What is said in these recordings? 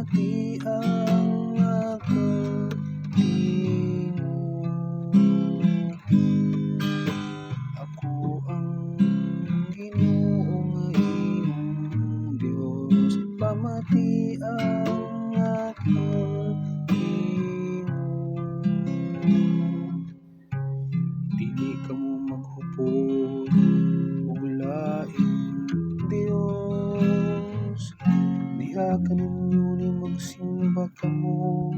pamati ang akong tingog. Ako ang Ginoo nga imong Dios, pamati ang akong tingog. Dili ka mo maghupot ug laing Dios, diha ka ninyo ni magsimba kamo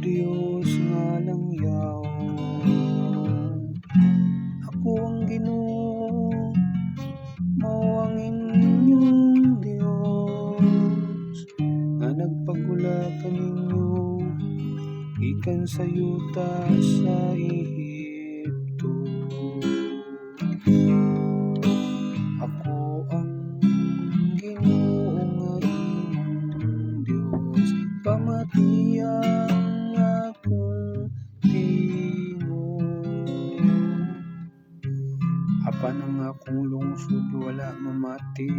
Dios nga langyaw. Ako ang Ginoo, mao ang inyong Dios, nga nagpagula kaninyo gikan sa yuta sa Ehipto. Ako ang Ginoo nga imong Dios, pamati ang akong tingog. Apan ang akong lungsod wala mamati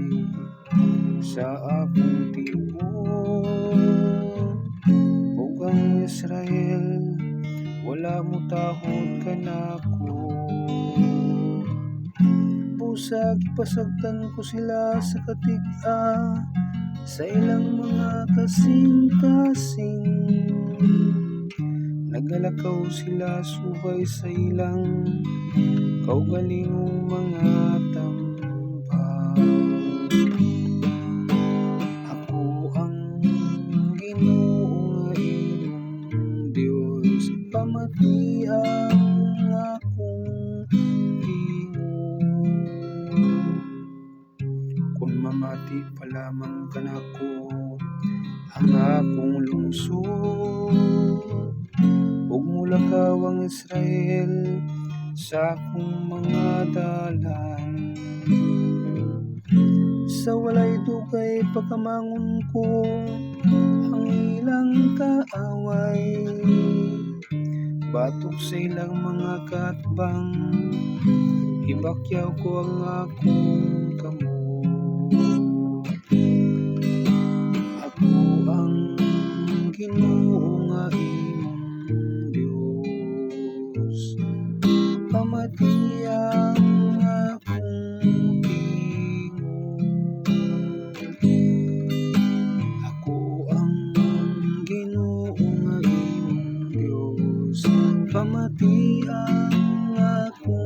sa akong tingog, ug ang Israel wala mo tahod kanako. Busa gipasagtan ko sila sa katig-a sa ilang mga kasing-kasing. Nagalakaw sila subay sa ilang kaugalingong mga tambag. Ako ang Ginoo nga imong Dios, pamati ang akong tingog. Kung mamati pa lamang kanako ang akong lungsod, ug mulakaw ang Israel sa akong mga dalan. Sa walay dugay pagkamangon ko ang ilang kaaway, batok sa ilang mga katbang, ibakyaw ko ang akong kamot. Ako ang Ginoo nga imong Dios, pamati ang akong tingog. Ako ang Ginoo nga imong Dios, pamati ang akong